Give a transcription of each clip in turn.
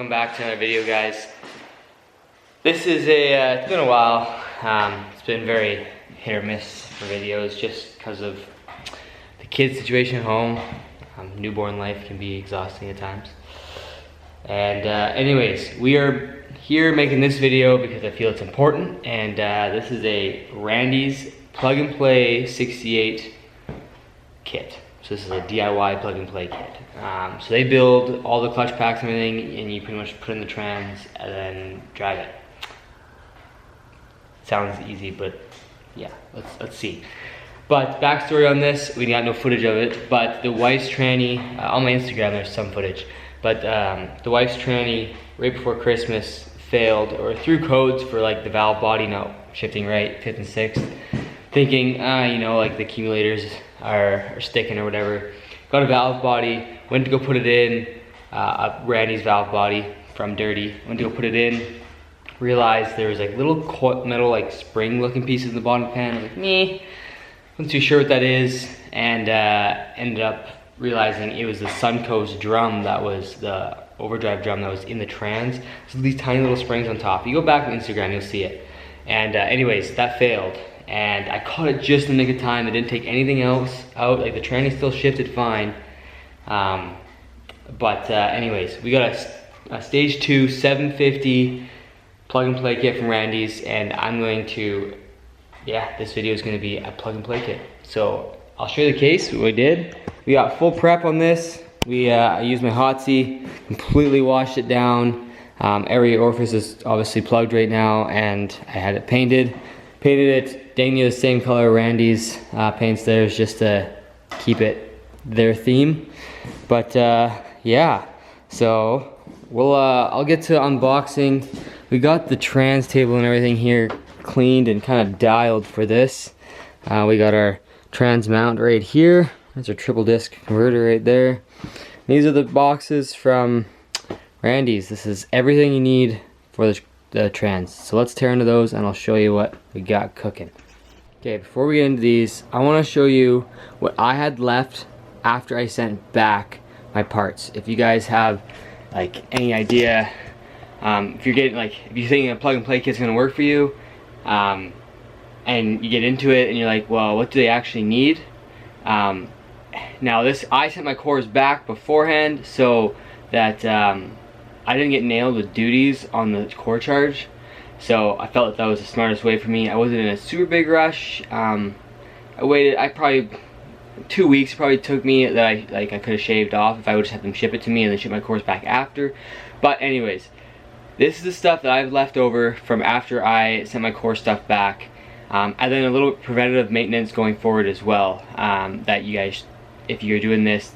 Welcome back to another video, guys. This is it's been a while. It's been very hit or miss for videos just because of the kids' situation at home. Newborn life can be exhausting at times. And anyways, we are here making this video because I feel it's important. And this is a Randy's Plug and Play 68 kit. So this is a DIY plug and play kit. So they build all the clutch packs and everything, and you pretty much put in the trans and then drive it. Sounds easy, but yeah, let's see. But backstory on this, we got no footage of it, but the wife's tranny, on my Instagram there's some footage, but the wife's tranny right before Christmas failed, or threw codes for like the valve body not shifting right, 5th and 6th, thinking, you know, like the accumulators are sticking or whatever. Got a valve body, went to go put it in, Randy's valve body from Dirty, went to go put it in, realized there was like little metal like spring looking pieces in the bottom of the pan. I was like, meh, wasn't too sure what that is, and ended up realizing it was the Suncoast drum that was the overdrive drum that was in the trans. So these tiny little springs on top. You go back on Instagram, you'll see it. And anyways, that failed. And I caught it just in the nick of time. I didn't take anything else out. Like the tranny still shifted fine. Anyways, we got a stage 2 750 plug and play kit from Randy's, and I'm going to, yeah, this video is going to be a plug and play kit. So I'll show you the case, what we did. We got full prep on this. I used my Hotsy, completely washed it down. Every orifice is obviously plugged right now, and I had it painted. Painted it dang near the same color Randy's paints theirs, just to keep it their theme. But yeah, so I'll get to unboxing. We got the trans table and everything here cleaned and kind of dialed for this. We got our trans mount right here. There's our triple disc converter right there. These are the boxes from Randy's. This is everything you need for the trans. So let's tear into those and I'll show you what we got cooking. Okay, before we get into these, I want to show you what I had left after I sent back my parts. If you guys have like any idea, if you're thinking a plug and play kit's gonna work for you, and you get into it and you're like, well, what do they actually need? Now I sent my cores back beforehand so that I didn't get nailed with duties on the core charge, so I felt that was the smartest way for me. I wasn't in a super big rush. I waited. Probably 2 weeks probably took me that I could have shaved off if I would just have them ship it to me and then ship my cores back after. But anyways, this is the stuff that I've left over from after I sent my core stuff back, and then a little preventative maintenance going forward as well. That you guys, if you're doing this.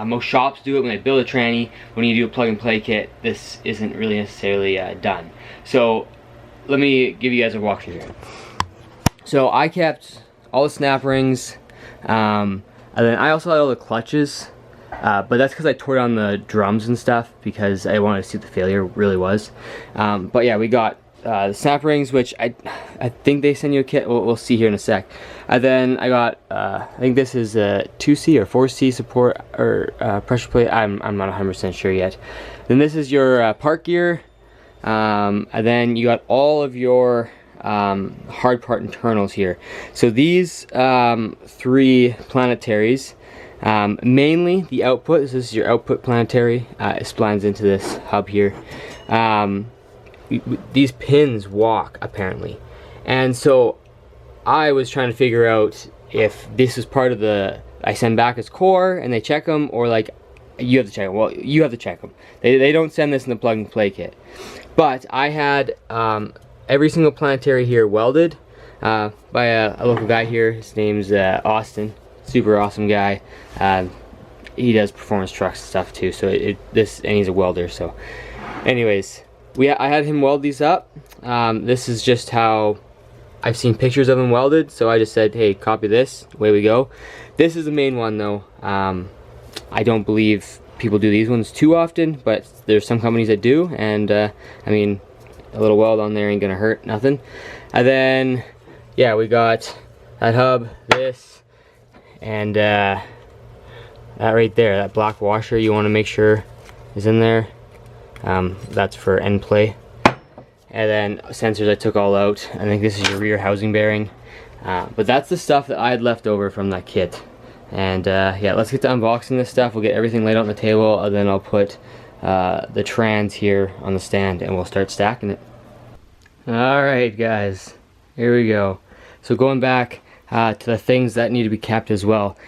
Most shops do it when they build a tranny. When you do a plug and play kit, this isn't really necessarily done. So let me give you guys a walkthrough here. So I kept all the snap rings, and then I also had all the clutches, but that's because I tore down the drums and stuff because I wanted to see what the failure really was. But yeah, we got the snap rings, which I think they send you a kit. We'll see here in a sec. And then I got I think this is a 2C or 4C support or pressure plate. I'm not 100% sure yet. Then this is your part gear, and then you got all of your hard part internals here. So these 3 planetaries, mainly the output. This is your output planetary. It splines into this hub here. These pins walk apparently, and so I was trying to figure out if this is part of the I send back as core and they check them, or like you have to check them. Well, you have to check them. They don't send this in the plug and play kit. But I had every single planetary here welded by a local guy here. His name's Austin. Super awesome guy. He does performance trucks and stuff too. So and he's a welder. So, anyways. I had him weld these up. This is just how I've seen pictures of them welded, so I just said, hey, copy this, away we go. This is the main one though. I don't believe people do these ones too often, but there's some companies that do, and I mean, a little weld on there ain't gonna hurt nothing. And then, yeah, we got that hub, this, and that right there, that black washer you wanna make sure is in there. That's for end play. And then sensors I took all out. I think this is your rear housing bearing. But that's the stuff that I had left over from that kit. And yeah, let's get to unboxing this stuff. We'll get everything laid out on the table, and then I'll put the trans here on the stand and we'll start stacking it. Alright guys, here we go. So going back to the things that need to be kept as well.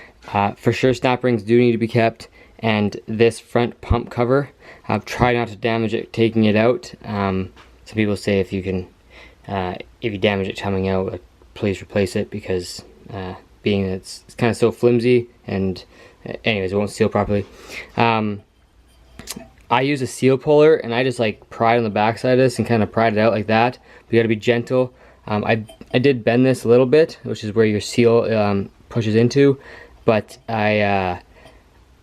For sure snap rings do need to be kept, and this front pump cover, try not to damage it taking it out. Some people say if you damage it coming out, please replace it, because being that it's kind of so flimsy, and anyways, it won't seal properly. I use a seal puller, and I just like pry on the back side of this and kind of pry it out like that. You got to be gentle. I did bend this a little bit, which is where your seal pushes into, but I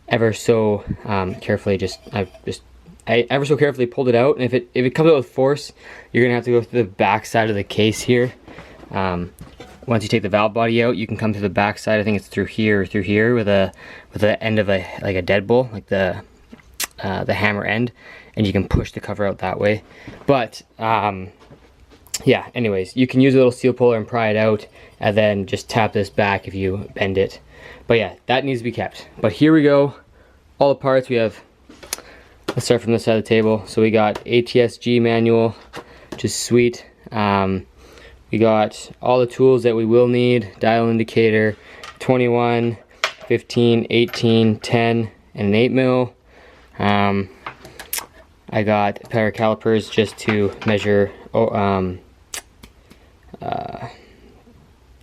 ever so carefully ever so carefully pulled it out. And if it comes out with force, you're gonna have to go through the back side of the case here. Once you take the valve body out, you can come to the back side. I think it's through here or through here with the end of a deadbolt, like the hammer end, and you can push the cover out that way. But yeah, anyways, you can use a little seal puller and pry it out, and then just tap this back if you bend it. But yeah, that needs to be kept. But here we go, all the parts we have. Let's start from this side of the table. So we got ATS-G manual, which is sweet. We got all the tools that we will need: dial indicator, 21, 15, 18, 10, and an 8mm. I got a pair of calipers just to measure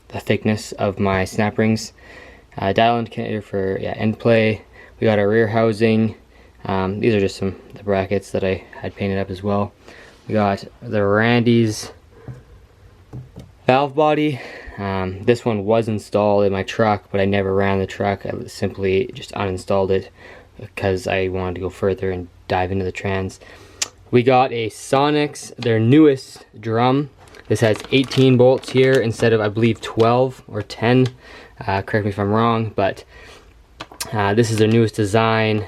the thickness of my snap rings. Dial indicator for end play. We got our rear housing. These are just the brackets that I had painted up as well. We got the Randy's valve body. This one was installed in my truck, but I never ran the truck. I simply just uninstalled it because I wanted to go further and dive into the trans. We got a Sonex, their newest drum. This has 18 bolts here instead of, I believe, 12 or 10. Correct me if I'm wrong, but this is their newest design.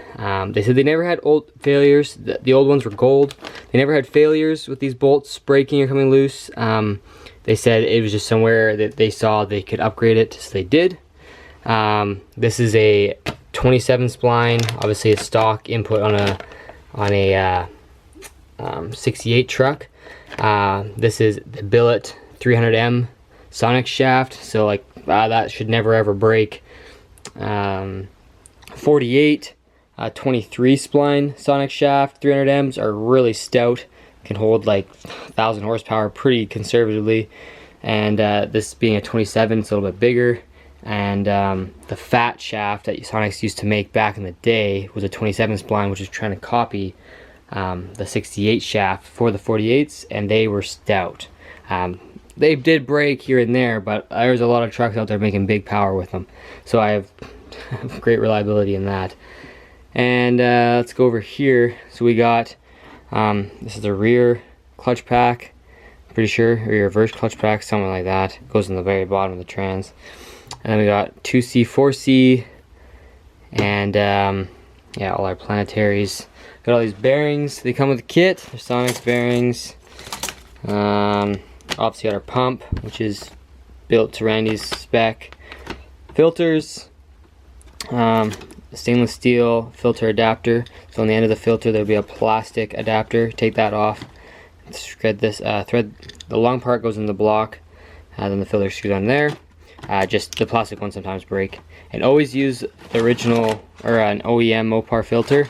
They said they never had old failures. The old ones were gold. They never had failures with these bolts breaking or coming loose. They said it was just somewhere that they saw they could upgrade it, so they did. This is a 27 spline, obviously a stock input on a 68 truck. This is the Billet 300M Sonex shaft, so like that should never ever break. 48, 23 spline Sonex shaft 300Ms are really stout, can hold like 1,000 horsepower pretty conservatively, and this being a 27, it's a little bit bigger. And the fat shaft that Sonex used to make back in the day was a 27 spline, which is trying to copy the 68 shaft for the 48s, and they were stout. They did break here and there, but there's a lot of trucks out there making big power with them, so I have great reliability in that. And let's go over here. So we got this is the rear clutch pack, pretty sure, or your reverse clutch pack, something like that. It goes in the very bottom of the trans. And then we got 2C, 4C, and yeah, all our planetaries. Got all these bearings. They come with a kit. They're Sonex bearings. Obviously got our pump, which is built to Randy's spec. Filters. Stainless steel filter adapter. So on the end of the filter there'll be a plastic adapter. Take that off. Thread this. Thread. The long part goes in the block. Then the filter screws on there. Just the plastic ones sometimes break. And always use the original or an OEM Mopar filter.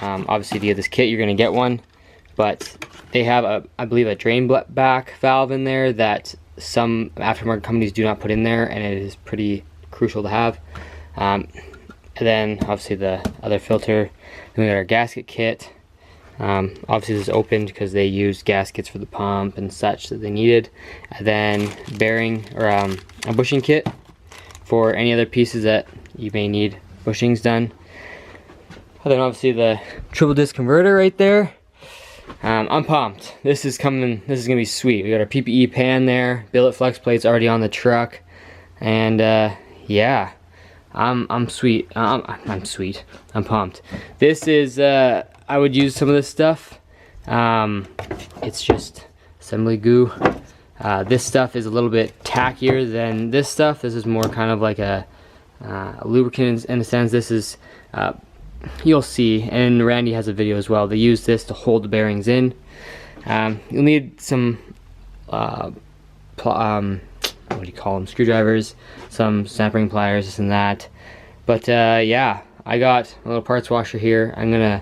Obviously, if you get this kit, you're going to get one. But they have, I believe, a drain back valve in there that some aftermarket companies do not put in there, and it is pretty crucial to have. And then, obviously, the other filter. Then we got our gasket kit. Obviously, this is opened because they used gaskets for the pump and such that they needed. And then bearing or a bushing kit for any other pieces that you may need bushings done. And then obviously the triple disc converter right there. I'm pumped. This is coming. This is gonna be sweet. We got our PPE pan there. Billet flex plates already on the truck, and yeah, I'm sweet. I'm sweet. I'm pumped. This is I would use some of this stuff. It's just assembly goo. This stuff is a little bit tackier than this stuff. This is more kind of like a lubricant in a sense. This is, you'll see, and Randy has a video as well. They use this to hold the bearings in. You'll need some, what do you call them, screwdrivers, some snap ring pliers, this and that. But yeah, I got a little parts washer here. I'm gonna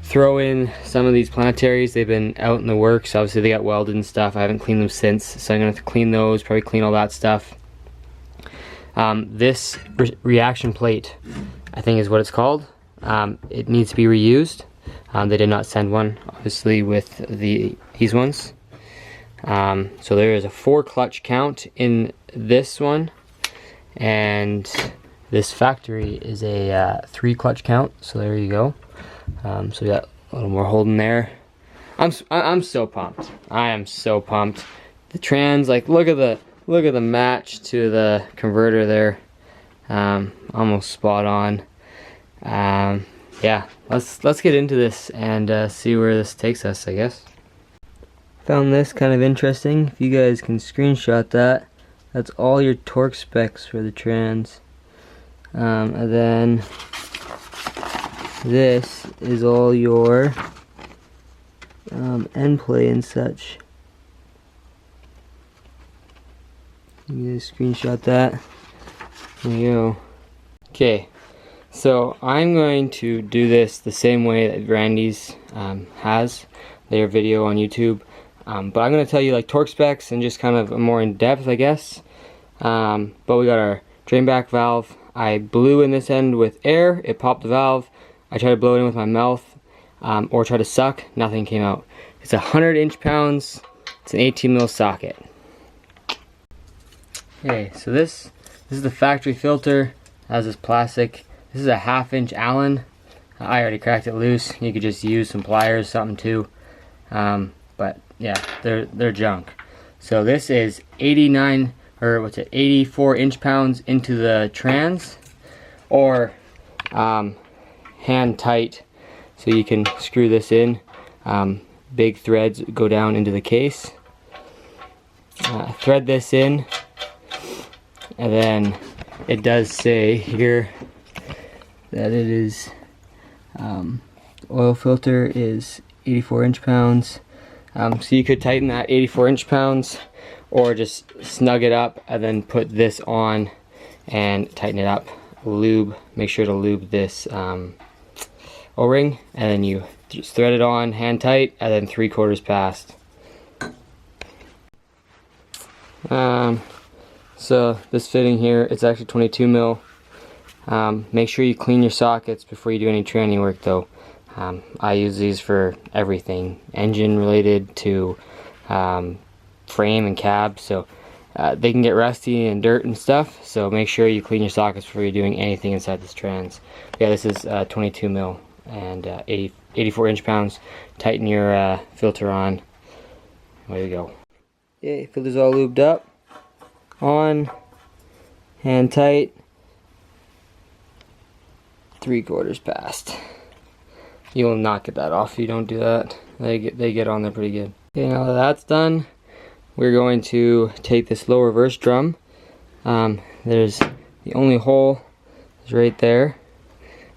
throw in some of these planetaries. They've been out in the works. Obviously they got welded and stuff. I haven't cleaned them since, so I'm gonna have to clean those, probably clean all that stuff. This reaction plate, I think is what it's called. It needs to be reused. They did not send one, obviously, with these ones. So there is a 4 clutch count in this one, and this factory is a 3 clutch count. So there you go. So we got a little more holding there. I'm so pumped. I am so pumped. The trans, like, look at the match to the converter there. Almost spot on. Yeah, let's get into this and see where this takes us, I guess. Found this kind of interesting. If you guys can screenshot that, that's all your torque specs for the trans. And then this is all your end play and such. You guys screenshot that. There you go. Okay, so I'm going to do this the same way that Randy's has their video on YouTube. But I'm going to tell you like torque specs and just kind of more in depth, I guess. But we got our drain back valve. I blew in this end with air, it popped the valve. I tried to blow it in with my mouth, or try to suck, nothing came out. It's 100 inch-pounds, it's an 18 mil socket. Okay, so this is the factory filter. It has this plastic. This is a 1/2 inch Allen. I already cracked it loose. You could just use some pliers, something too. But yeah, they're junk. So this is 84 inch-pounds into the trans, or hand tight, so you can screw this in. Big threads go down into the case. Thread this in, and then it does say here that it is oil filter is 84 inch-pounds. So you could tighten that 84 inch-pounds, or just snug it up and then put this on and tighten it up. Lube, make sure to lube this O-ring, and then you just thread it on hand tight, and then 3/4 passed. So this fitting here, it's actually 22 mil. Make sure you clean your sockets before you do any tranny work though. I use these for everything, engine related to frame and cab, so they can get rusty and dirt and stuff, so make sure you clean your sockets before you're doing anything inside this trans. Yeah, this is 22 mil and 84 inch-pounds. Tighten your filter on. There you go. Okay, filter's all lubed up. On, hand tight, 3/4 passed. You will not get that off if you don't do that. They get on there pretty good. Okay, now that that's done, we're going to take this low reverse drum. There's the only hole is right there,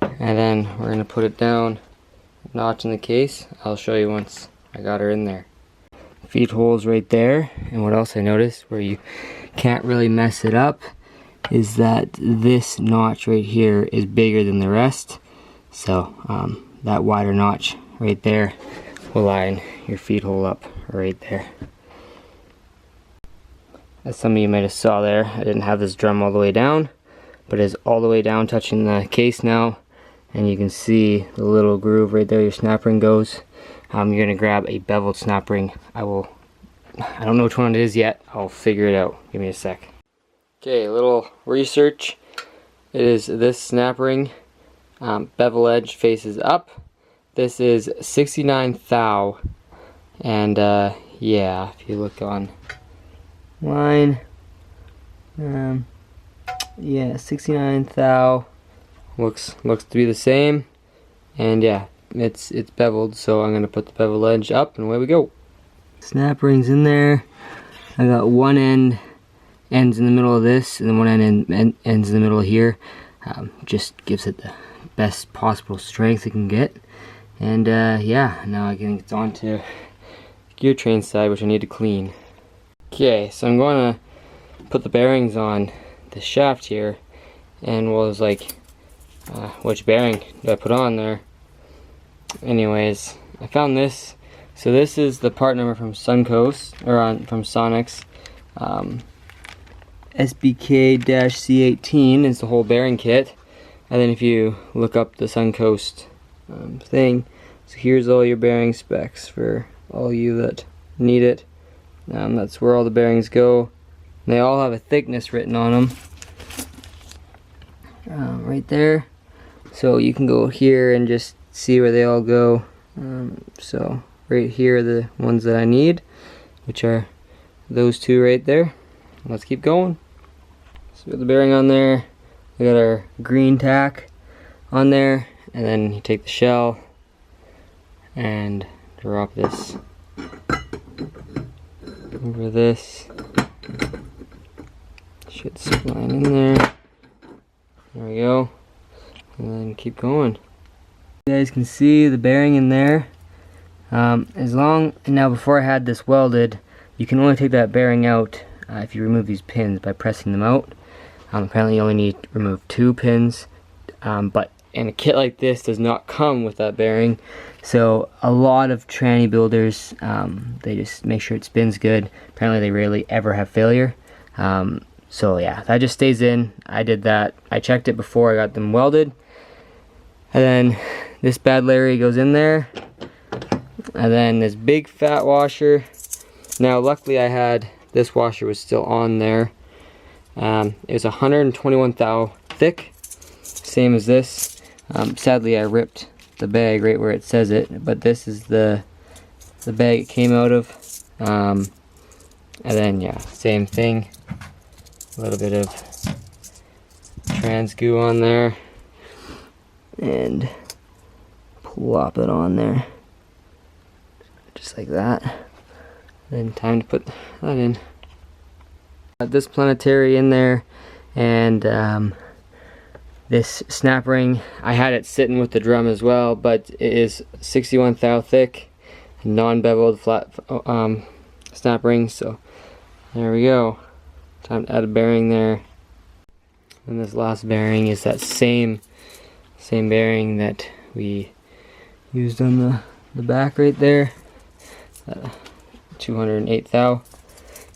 and then we're going to put it down a notch in the case. I'll show you once I got her in there. Feed holes right there, and what else I noticed where you can't really mess it up is that this notch right here is bigger than the rest, so that wider notch right there will line your feed hole up right there. As some of you might have saw there, I didn't have this drum all the way down, but it's all the way down touching the case now, and you can see the little groove right there your snap ring goes. You're going to grab a beveled snap ring. I don't know which one it is yet. I'll figure it out. Give me a sec. Okay, a little research. It is this snap ring. Bevel edge faces up. This is 69 thou. And yeah, if you look on line, yeah, 69 thou. Looks to be the same. And yeah, it's beveled, so I'm gonna put the bevel edge up and away we go. Snap rings in there. I got one end ends in the middle of this, and then one end ends in the middle of here. Just gives it the best possible strength it can get. And yeah, now I think it's on to gear train side, which I need to clean. Okay, so I'm going to put the bearings on the shaft here, and was like, which bearing do I put on there? Anyways, I found this. So this is the part number from Suncoast, or from Sonex. SBK-C18 is the whole bearing kit. And then if you look up the Suncoast thing, so here's all your bearing specs for all you that need it. That's where all the bearings go. They all have a thickness written on them, right there. So you can go here and just see where they all go. So right here are the ones that I need, which are those two right there. Let's keep going. So we got the bearing on there. We got our green tack on there, and then you take the shell and drop this over this. Should spline in there. There we go. And then keep going. You guys can see the bearing in there. Now before I had this welded, you can only take that bearing out if you remove these pins by pressing them out. Apparently you only need to remove 2 pins, but in a kit like this does not come with that bearing. So a lot of tranny builders, they just make sure it spins good. Apparently they rarely ever have failure. So yeah, that just stays in. I did that. I checked it before I got them welded. And then this bad Larry goes in there. And then this big fat washer. Now luckily I had, this washer was still on there. It was 121 thou thick, same as this. Sadly I ripped the bag right where it says it, but this is the bag it came out of. And then yeah, same thing. A little bit of trans goo on there, and plop it on there, just like that. Then time to put that in. Got this planetary in there, and this snap ring, I had it sitting with the drum as well, but it is 61 thou thick, non-beveled flat snap ring. So there we go. Time to add a bearing there. And this last bearing is that same bearing that we used on the back right there. 208 thou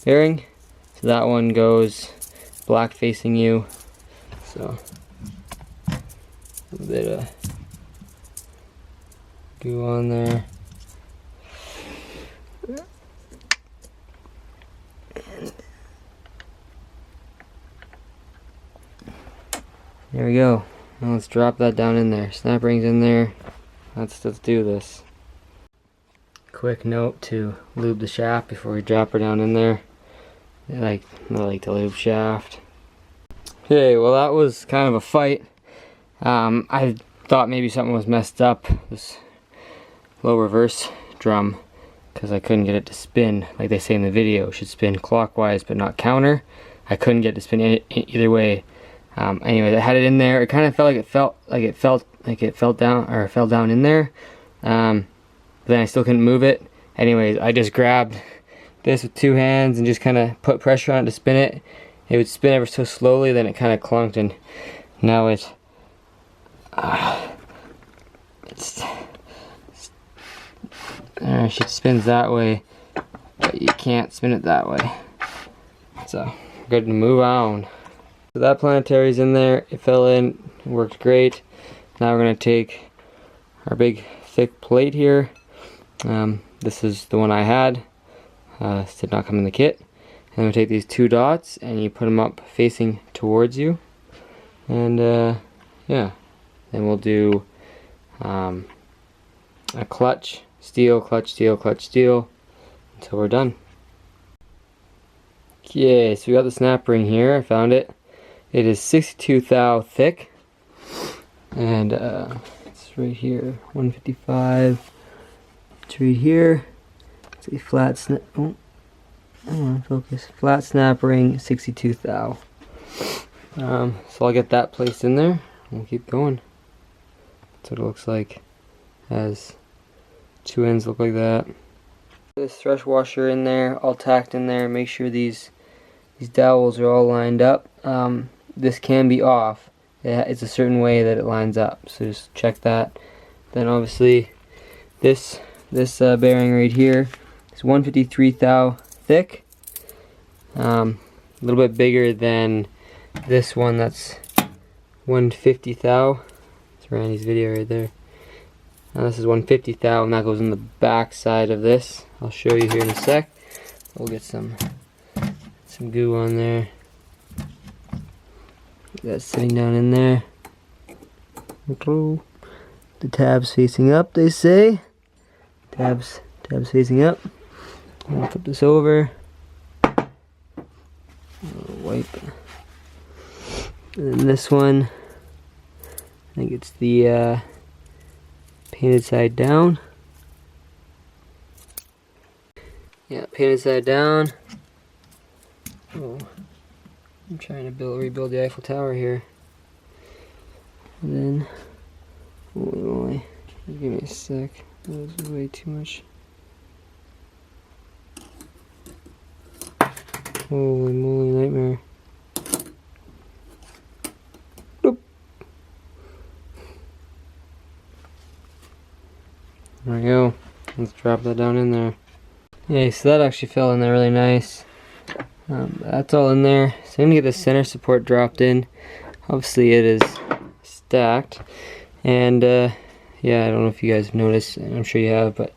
bearing. So that one goes black facing you. So a bit of goo on there. There we go. Now let's drop that down in there. Snap rings in there. Let's do this. Quick note to lube the shaft before we drop her down in there. I like to lube shaft. Okay, well that was kind of a fight. I thought maybe something was messed up, this low reverse drum, because I couldn't get it to spin like they say in the video. It should spin clockwise but not counter. I couldn't get it to spin either way. Anyway, I had it in there. It kind of felt like it fell down in there. But then I still couldn't move it. Anyways, I just grabbed this with 2 hands and just kind of put pressure on it to spin it. It would spin ever so slowly, then it kind of clunked, and now it spins that way, but you can't spin it that way. So good to move on. So that planetary's in there. It fell in. It worked great. Now we're gonna take our big thick plate here. This is the one I had. This did not come in the kit. And we take these 2 dots and you put them up facing towards you. And yeah, then we'll do a clutch, steel, clutch, steel, clutch, steel until we're done. Okay, so we got the snap ring here. I found it. It is 62 thou thick, and it's It's right here, 155. It's right here. It's a flat snap. Oh, I don't want to focus. Flat snap ring, 62 thou. So I'll get that placed in there. We'll keep going. That's what it looks like. Has two ends look like that. This thresh washer in there, all tacked in there. Make sure these dowels are all lined up. This can be off. It's a certain way that it lines up, so just check that. Then obviously this bearing right here is 153 thou thick. A little bit bigger than this one that's 150 thou. It's Randy's video right there. Now this is 150 thou, and that goes in the back side of this. I'll show you here in a sec. We'll get some goo on there. That's sitting down in there. The tabs facing up, they say. Tabs facing up. I'm gonna flip this over. Wipe. And then this one, I think it's the painted side down. Yeah, painted side down. Oh, I'm trying to rebuild the Eiffel Tower here. And then, holy moly, give me a sec. That was way too much. Holy moly, nightmare. Boop. There we go. Let's drop that down in there. Okay, so that actually fell in there really nice. That's all in there. So I'm gonna get the center support dropped in. Obviously it is stacked. And yeah, I don't know if you guys have noticed, I'm sure you have, but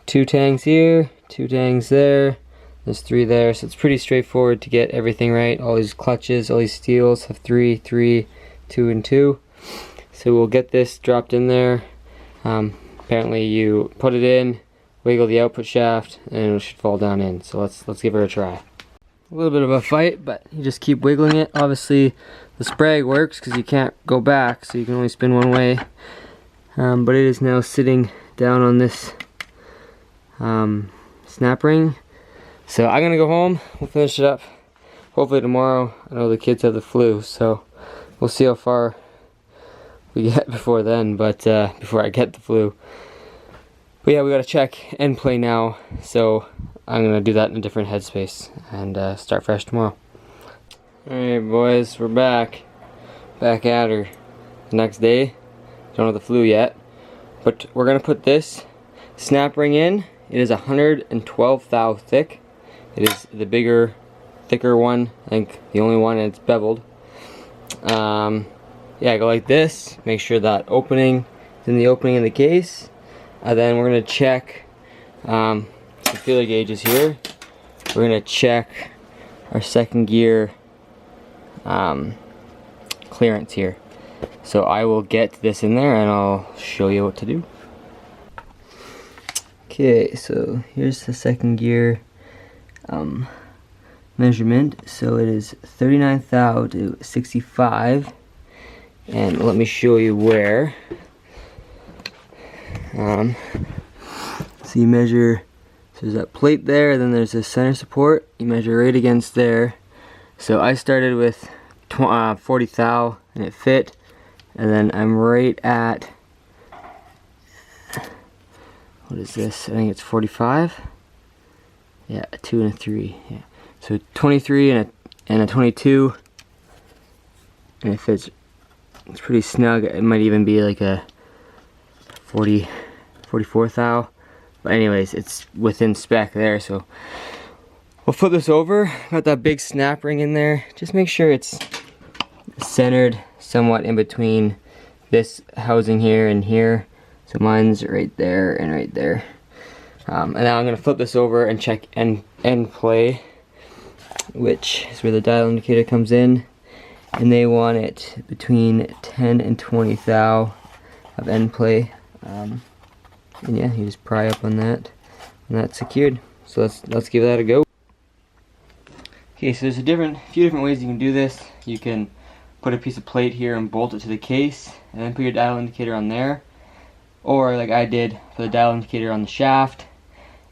2 tangs here, 2 tangs there, there's 3 there, so it's pretty straightforward to get everything right. All these clutches, all these steels have 3, 3, 2, and 2. So we'll get this dropped in there. Apparently you put it in, wiggle the output shaft, and it should fall down in. So let's give her a try. A little bit of a fight, but you just keep wiggling it. Obviously the sprag works because you can't go back, so you can only spin one way. But it is now sitting down on this snap ring. So I'm gonna go home, we'll finish it up hopefully tomorrow. I know the kids have the flu, so we'll see how far we get before then, but before I get the flu. But yeah, we gotta check end play now, so I'm gonna do that in a different headspace and start fresh tomorrow. Alright boys, we're back at her the next day. Don't have the flu yet, but we're gonna put this snap ring in. It is 112 thou thick. It is the bigger, thicker one, I think the only one, and it's beveled. Yeah, go like this, make sure that opening is in the opening of the case, and then we're gonna check some feeler gauges here. We're gonna check our second gear clearance here. So I will get this in there and I'll show you what to do. Okay, so here's the second gear measurement. So it is 39 thou to 65, and let me show you where. So you measure, so there's that plate there, then there's a center support, you measure right against there. So I started with 40 thou and it fit, and then I'm right at, what is this, I think it's 45. Yeah, a 2 and a 3. Yeah, so 23 and a 22, and it fits. It's pretty snug. It might even be like a 44 thou, but anyways, it's within spec there. So we'll flip this over. Got that big snap ring in there. Just make sure it's centered somewhat in between this housing here and here. So mine's right there and right there. And now I'm gonna flip this over and check end play, which is where the dial indicator comes in, and they want it between 10 and 20 thou of end play. And yeah, you just pry up on that, and that's secured. So let's give that a go. Okay, so there's a few different ways you can do this. You can put a piece of plate here and bolt it to the case, and then put your dial indicator on there. or like I did for the dial indicator on the shaft.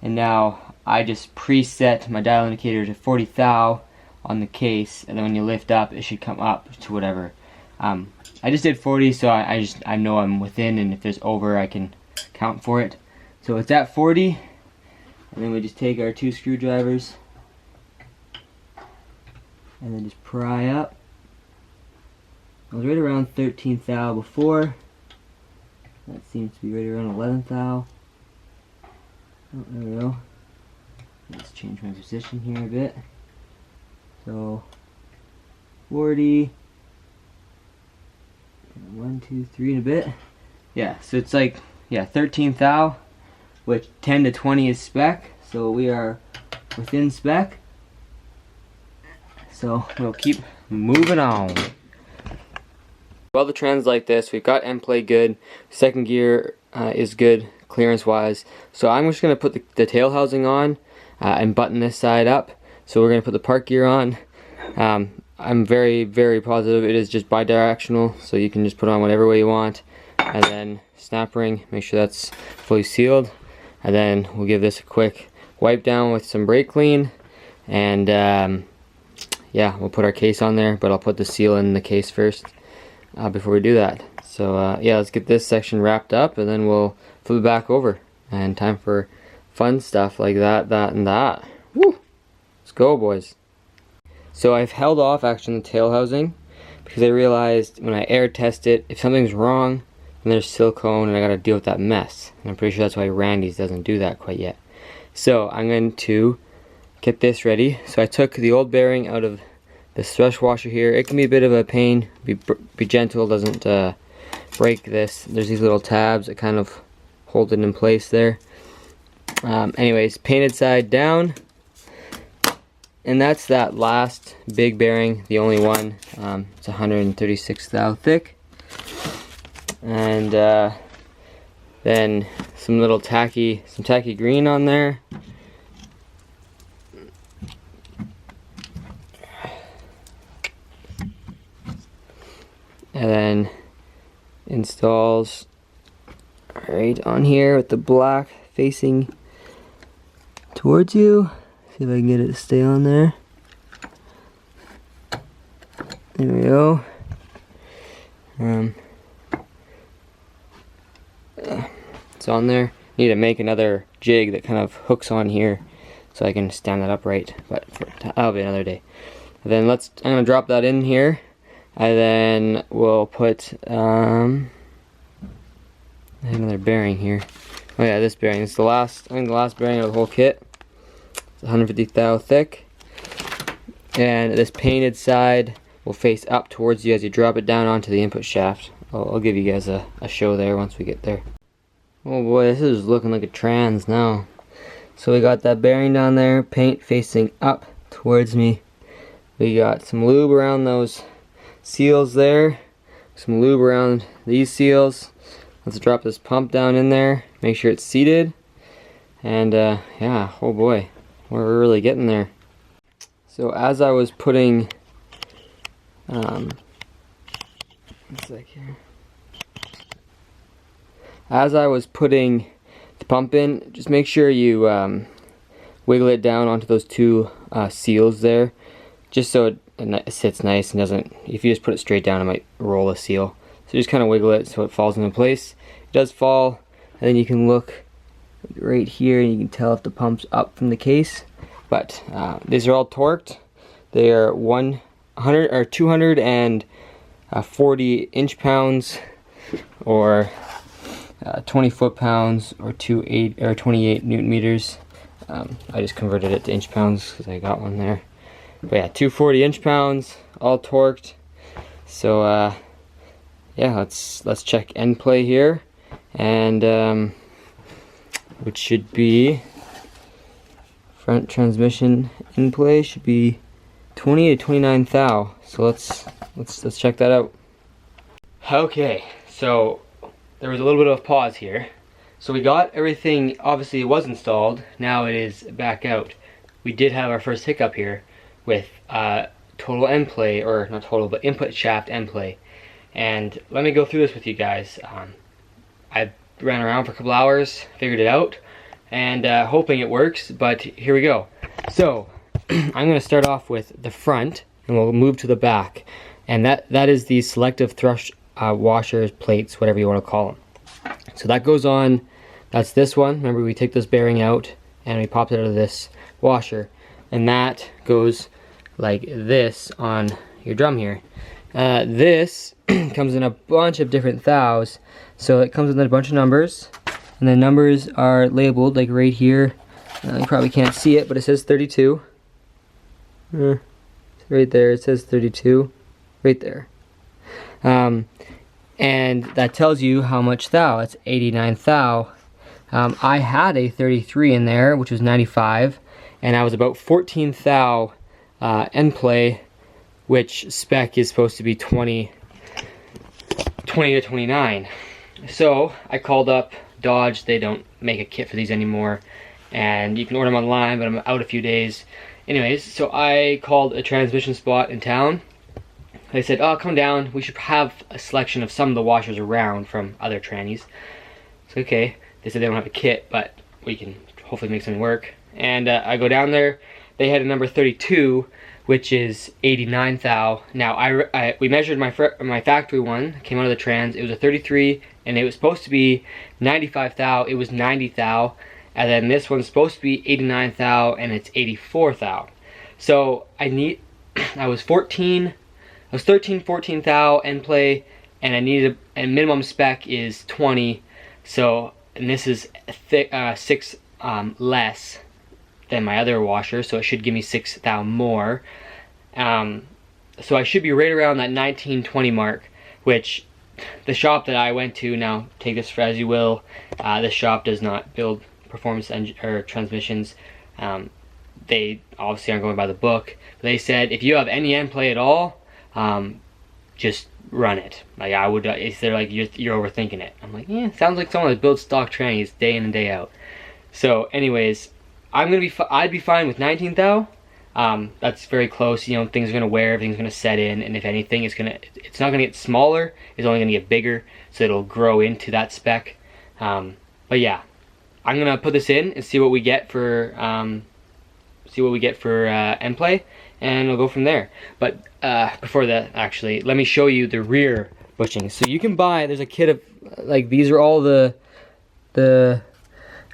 And now I just preset my dial indicator to 40 thou on the case, and then when you lift up, it should come up to whatever. I just did 40, so I know I'm within, and if there's over, I can count for it. So it's at 40, and then we just take our 2 screwdrivers, and then just pry up. I was right around 13 thou before. That seems to be right around 11 thou. Oh, there we go. Let's change my position here a bit. So 40. 1, 2, 3 and a bit. Yeah, so it's like 13 thou, which 10 to 20 is spec. So we are within spec. So we'll keep moving on. Well, the trends like this, we've got end play good, second gear is good clearance wise. So I'm just going to put the tail housing on and button this side up. So we're going to put the park gear on. I'm very, very positive it is just bi-directional, so you can just put it on whatever way you want. And then snap ring, make sure that's fully sealed. And then we'll give this a quick wipe down with some brake clean. And yeah, we'll put our case on there, but I'll put the seal in the case first before we do that. So yeah, let's get this section wrapped up, and then we'll flip it back over. And time for fun stuff like that, and that. Woo! Let's go, boys. So I've held off actually on the tail housing because I realized when I air test it, if something's wrong, then there's silicone and I gotta deal with that mess. And I'm pretty sure that's why Randy's doesn't do that quite yet. So I'm going to get this ready. So I took the old bearing out of the thrush washer here. It can be a bit of a pain. Be gentle, doesn't break this. There's these little tabs that kind of hold it in place there. Anyways, painted side down. And that's that last big bearing, the only one. It's 136 thou thick. And then some little tacky green on there. And then installs right on here with the black facing towards you. See if I can get it to stay on there. There we go. It's on there. Need to make another jig that kind of hooks on here so I can stand that upright, but that'll be another day. And then I'm gonna drop that in here, and then we'll put another bearing here. Oh yeah, this bearing. It's I think the last bearing of the whole kit. 150 thou thick, and this painted side will face up towards you as you drop it down onto the input shaft. I'll give you guys a show there once we get there. Oh boy, this is looking like a trans now. So we got that bearing down there, paint facing up towards me. We got some lube around those seals there, some lube around these seals. Let's drop this pump down in there, make sure it's seated, and yeah, oh boy. We're really getting there. So as I was putting, as I was putting the pump in, just make sure you wiggle it down onto those 2 seals there, just so it sits nice and doesn't. If you just put it straight down, it might roll a seal. So just kind of wiggle it so it falls into place. It does fall, and then you can look right here and you can tell if the pump's up from the case. But these are all torqued. They are 100 or 240 inch-pounds or 20 foot-pounds or 28 newton meters. I just converted it to inch-pounds because I got one there. But yeah, 240 inch-pounds, all torqued. So yeah, let's check end play here, and which should be front transmission in play should be 20 to 29 thou. So let's check that out. Okay, so there was a little bit of a pause here. So we got everything, obviously it was installed, now it is back out. We did have our first hiccup here with total end play, or not total, but input shaft end play. And let me go through this with you guys. I ran around for a couple hours, figured it out, and hoping it works, but here we go. So I'm gonna start off with the front and we'll move to the back. And that is the selective thrush washers, plates, whatever you want to call them. So that goes on, that's this one. Remember, we take this bearing out and we pop it out of this washer. And that goes like this on your drum here. This comes in a bunch of different thous. So it comes with a bunch of numbers. And the numbers are labeled like right here. You probably can't see it, but it says 32. Right there, it says 32. Right there. And that tells you how much thou. It's 89 thou. I had a 33 in there, which was 95, and I was about 14 thou end play, which spec is supposed to be 20 to 29. So I called up Dodge. They don't make a kit for these anymore, and you can order them online, but I'm out a few days. Anyways, so I called a transmission spot in town. They said, oh, come down, we should have a selection of some of the washers around from other trannies. So okay, they said they don't have a kit, but we can hopefully make something work. And I go down there, they had a number 32, which is 89 thou. Now we measured my factory one, came out of the trans, it was a 33, and it was supposed to be 95 thou, it was 90 thou. And then this one's supposed to be 89 thou, and it's 84 thou. So I was 13, 14 thou end play, and I needed a minimum spec is 20. So, and this is 6 less than my other washer, so it should give me 6 thou more. So I should be right around that 19-20 mark, which the shop that I went to, now take this for as you will, this shop does not build performance or transmissions. They obviously aren't going by the book. They said if you have any end play at all, just run it. Like I would, they're like you're overthinking it. I'm like, yeah, sounds like someone that builds stock trannies day in and day out. So, anyways, I'd be fine with 19 thou. That's very close. You know, things are gonna wear, everything's gonna set in, and if anything, it's not gonna get smaller. It's only gonna get bigger, so it'll grow into that spec. But yeah, I'm gonna put this in and see what we get for end play, and we'll go from there. But before that, actually, let me show you the rear bushings. So you can buy, there's a kit of, like, these are all the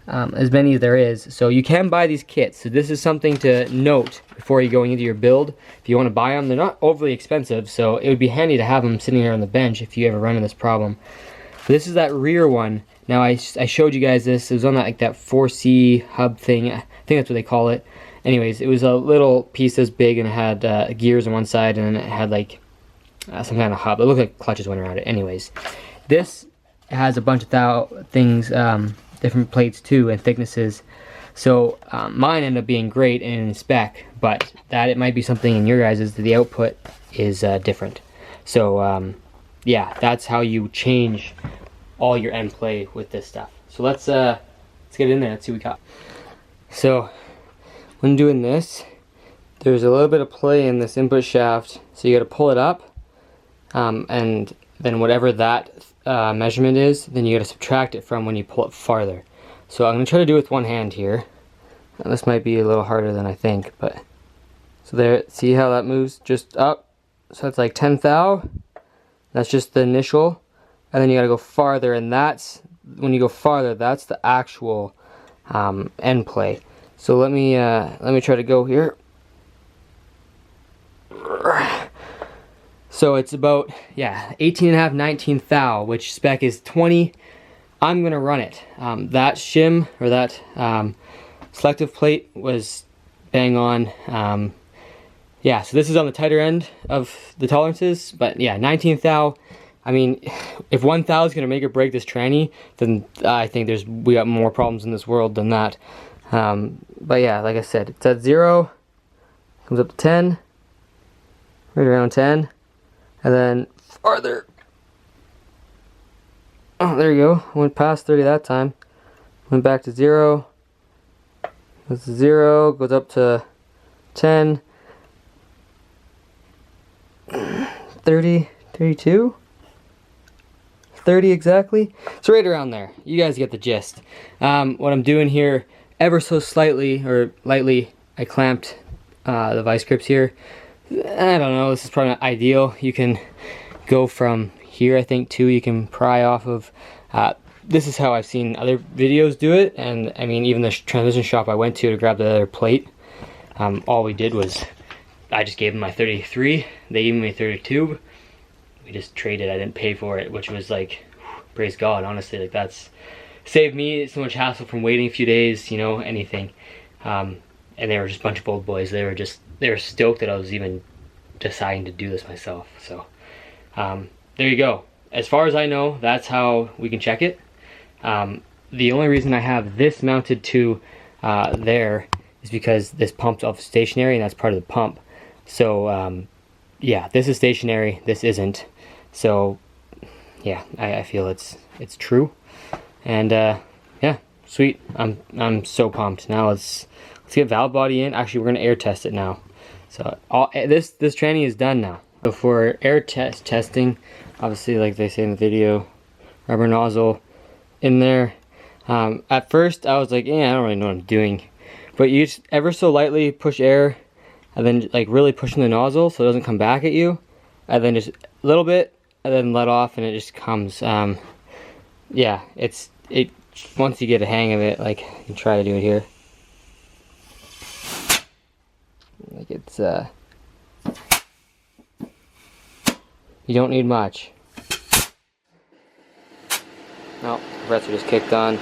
as many as there is. So you can buy these kits. So this is something to note before you're going into your build. If you want to buy them, they're not overly expensive, so it would be handy to have them sitting there on the bench if you ever run into this problem. So this is that rear one. Now I showed you guys this. It was on that 4C hub thing. I think that's what they call it. Anyways, it was a little piece this big, and it had gears on one side, and it had like some kind of hub. It looked like clutches went around it. Anyways, this has a bunch of things, different plates too, and thicknesses. So mine ended up being great in spec, but that it might be something in your guys's that the output is different. So yeah, that's how you change all your end play with this stuff. So let's get in there. Let's see what we got. So when doing this, there's a little bit of play in this input shaft, so you got to pull it up, and then whatever that measurement is, then you got to subtract it from when you pull it farther. So I'm going to try to do it with one hand here. Now, this might be a little harder than I think, but so there, see how that moves just up? So it's like 10 thou. That's just the initial, and then you got to go farther, and that's when you go farther, that's the actual end play. So let me try to go here. So it's about, yeah, 18.5, 19 thou, which spec is 20. I'm gonna run it. That shim, or that selective plate, was bang on. Yeah, so this is on the tighter end of the tolerances, but yeah, 19 thou. I mean, if 1 thou is gonna make or break this tranny, then I think we got more problems in this world than that. But yeah, like I said, it's at 0, comes up to 10, right around 10, and then farther. Oh, there you go. Went past 30 that time. Went back to 0. Goes to 0, goes up to 10, 30, 32, 30 exactly. So right around there. You guys get the gist. What I'm doing here, ever so slightly or lightly, I clamped the vice grips here. I don't know, this is probably not ideal. You can go from here, I think, too. You can pry off of. This is how I've seen other videos do it, and I mean, even the transmission shop I went to grab the other plate, all we did was, I just gave them my 33, they gave me a 32, we just traded. I didn't pay for it, which was like, praise God, honestly, like that's saved me so much hassle from waiting a few days, you know, anything. And they were just a bunch of old boys. They were stoked that I was even deciding to do this myself. So there you go. As far as I know, that's how we can check it. The only reason I have this mounted to there is because this pump's off stationary, and that's part of the pump. So yeah, this is stationary, this isn't. So yeah, I feel it's true. And yeah, sweet. I'm so pumped. Now let's get valve body in. Actually, we're gonna air test it now. So this tranny is done now. So for air testing, obviously, like they say in the video, rubber nozzle in there. At first I was like, yeah, I don't really know what I'm doing. But you just ever so lightly push air, and then like really pushing the nozzle so it doesn't come back at you. And then just a little bit, and then let off, and it just comes. Yeah, it once you get a hang of it, like you can try to do it here. Like it's you don't need much. No, compressor just kicked on.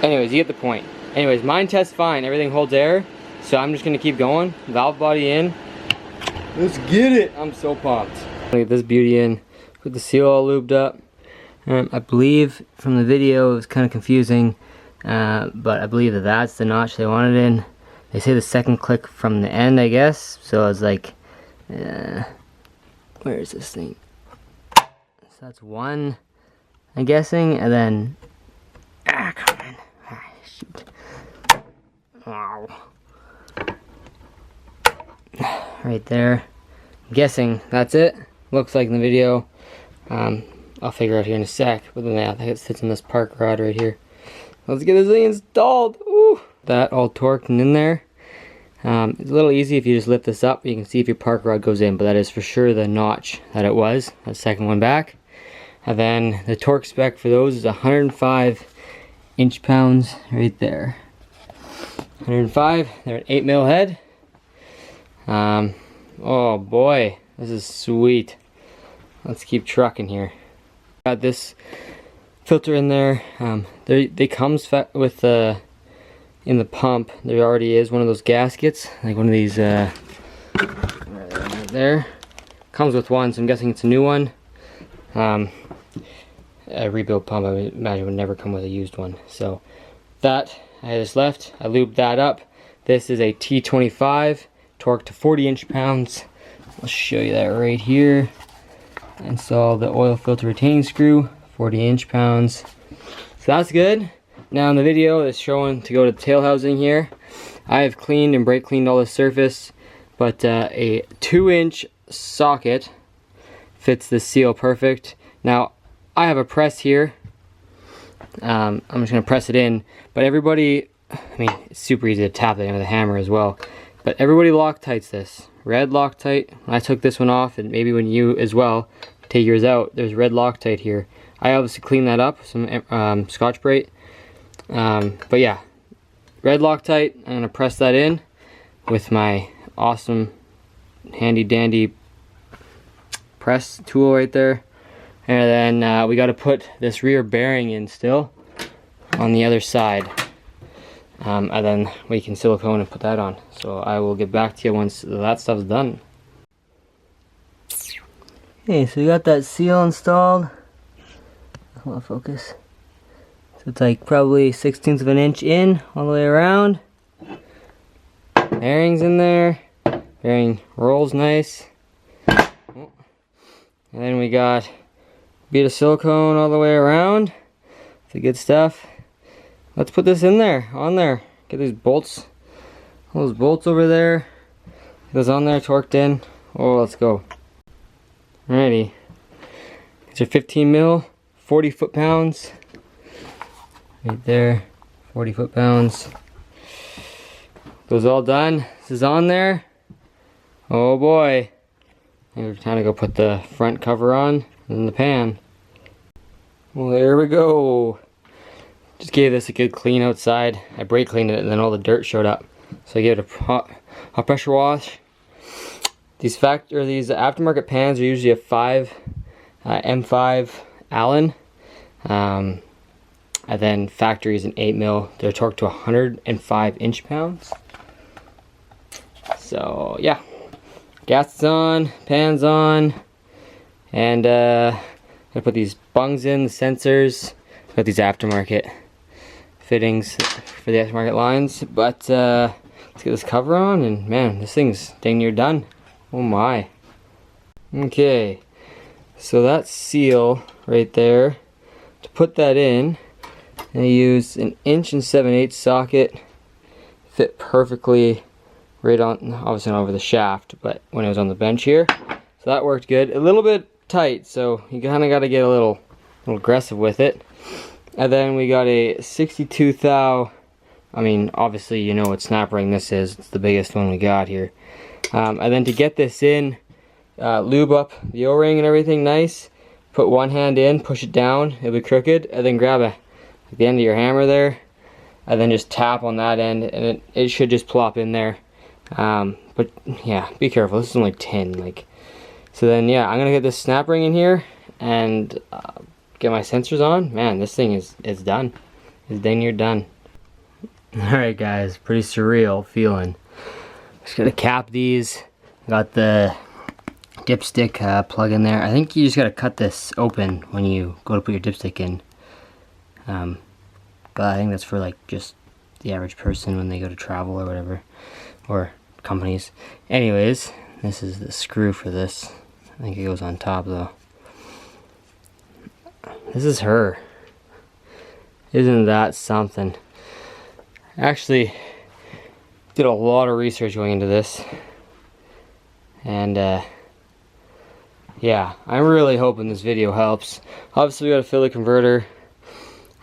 Anyways, you get the point. Anyways, mine tests fine. Everything holds air. So I'm just gonna keep going. Valve body in. Let's get it. I'm so pumped. Get this beauty in. Put the seal all lubed up. I believe from the video it was kind of confusing, but I believe that that's the notch they wanted in. They say the second click from the end, I guess. So I was like, where is this thing? So that's one, I'm guessing, and then, come on, shoot. Wow. Right there. I'm guessing that's it. Looks like in the video. I'll figure out here in a sec. But then I think it sits in this park rod right here. Let's get this thing installed. Ooh. That all torqued and in there. It's a little easy if you just lift this up. You can see if your park rod goes in, but that is for sure the notch that it was. That second one back. And then the torque spec for those is 105 inch-pounds right there. 105. They're an 8 mil head. Oh boy, this is sweet. Let's keep trucking here. Got this filter in there. They comes with in the pump. There already is one of those gaskets, like one of these. Right there. Comes with one, so I'm guessing it's a new one. A rebuild pump, I would imagine, would never come with a used one. So that I just left. I lubed that up. This is a T25, torqued to 40 inch-pounds. I'll show you that right here. Install the oil filter retaining screw, 40 inch-pounds. So that's good. Now in the video it's showing to go to the tail housing here. I have cleaned and brake cleaned all the surface, but a 2-inch socket fits the seal perfect. Now I have a press here. I'm just gonna press it in, but everybody, I mean, it's super easy to tap it in with a hammer as well, but everybody Loctites this. Red Loctite. When I took this one off, and maybe when you as well take yours out, there's red Loctite here. I obviously cleaned that up with some Scotch-Brite. But yeah, red Loctite. I'm gonna press that in with my awesome handy dandy press tool right there. And then we got to put this rear bearing in still on the other side. And then we can silicone and put that on. So I will get back to you once that stuff's done. Okay, so we got that seal installed. Hold on, focus. So it's like probably 1/16 of an inch in all the way around. Bearings in there. Bearing rolls nice. And then we got a bit of silicone all the way around. The good stuff. Let's put this in there, on there. Get these bolts, all those bolts over there. Get those on there, torqued in. Oh, let's go. Alrighty. These are 15 mil 40 foot-pounds. Right there, 40 foot-pounds. Those all done. This is on there. Oh boy. Maybe time to go put the front cover on in the pan. Well, there we go. Just gave this a good clean outside. I brake cleaned it and then all the dirt showed up. So I gave it a hot pressure wash. These aftermarket pans are usually a 5 M5 Allen. And then factory is an 8 mil. They're torqued to 105 inch-pounds. So yeah, gas is on, pan's on, and I put these bungs in, the sensors. Got these aftermarket fittings for the aftermarket lines, but let's get this cover on, and man, this thing's dang near done. Oh my. Okay, so that seal right there, to put that in, I used an 1 7/8 socket. Fit perfectly right on, obviously not over the shaft, but when it was on the bench here. So that worked good. A little bit tight, so you kind of got to get a little aggressive with it. And then we got a 62 thou. I mean, obviously you know what snap ring this is. It's the biggest one we got here. And then to get this in, lube up the O-ring and everything nice. Put one hand in, push it down, it'll be crooked, and then grab the end of your hammer there, and then just tap on that end, and it should just plop in there. But yeah, be careful. This is only tin, like. So then yeah, I'm gonna get this snap ring in here and get my sensors on. Man, this thing is done. It's dang near done. Alright guys, pretty surreal feeling. Just gotta cap these. Got the dipstick plug in there. I think you just gotta cut this open when you go to put your dipstick in. But I think that's for like just the average person when they go to travel or whatever, or companies. Anyways, this is the screw for this. I think it goes on top though. This is her. Isn't that something? Actually, did a lot of research going into this, and yeah, I'm really hoping this video helps. Obviously, we got a Philly converter.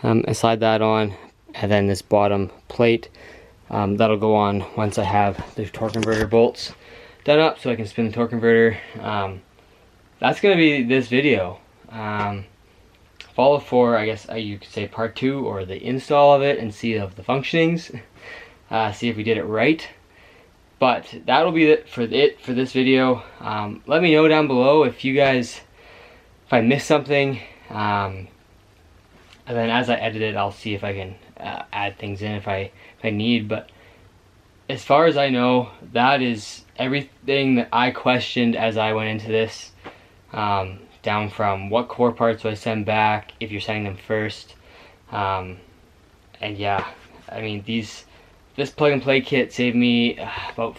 I slide that on, and then this bottom plate that'll go on once I have the torque converter bolts done up, so I can spin the torque converter. That's gonna be this video. Follow for, I guess you could say, part 2, or the install of it, and see of the functionings. See if we did it right. But that'll be it for this video. Let me know down below if I missed something. And then as I edit it, I'll see if I can add things in if I need. But as far as I know, that is everything that I questioned as I went into this. Down from what core parts do I send back, if you're sending them first. And yeah, I mean, this plug and play kit saved me about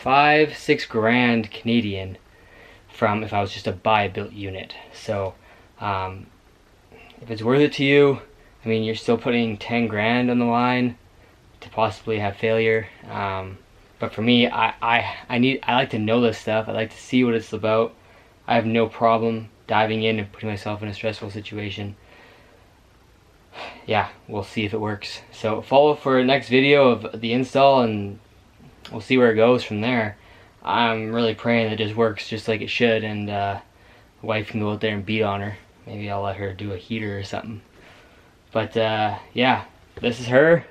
5-6 grand Canadian from if I was just to buy a built unit. So if it's worth it to you, I mean, you're still putting 10 grand on the line to possibly have failure. But for me, I like to know this stuff. I like to see what it's about. I have no problem diving in and putting myself in a stressful situation. Yeah, we'll see if it works. So follow for next video of the install, and we'll see where it goes from there. I'm really praying that it just works just like it should, and the wife can go out there and beat on her. Maybe I'll let her do a heater or something. But yeah, this is her.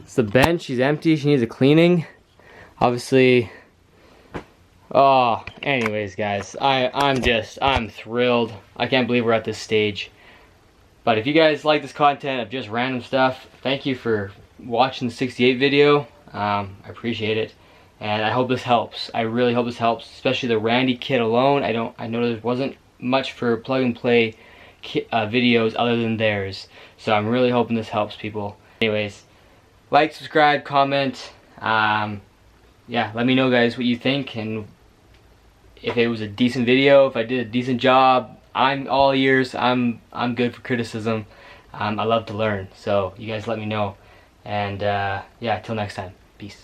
It's the bench. She's empty. She needs a cleaning. Obviously. Oh, anyways, guys, I'm thrilled. I can't believe we're at this stage. But if you guys like this content of just random stuff, thank you for watching the 68 video. I appreciate it, and I hope this helps. I really hope this helps, especially the Randy kit alone. I know there wasn't much for plug and play kit, videos other than theirs, so I'm really hoping this helps people. Anyways, like, subscribe, comment. Yeah, let me know, guys, what you think, and if it was a decent video, if I did a decent job. I'm all ears. I'm good for criticism. I love to learn, so you guys let me know. And yeah, till next time, peace.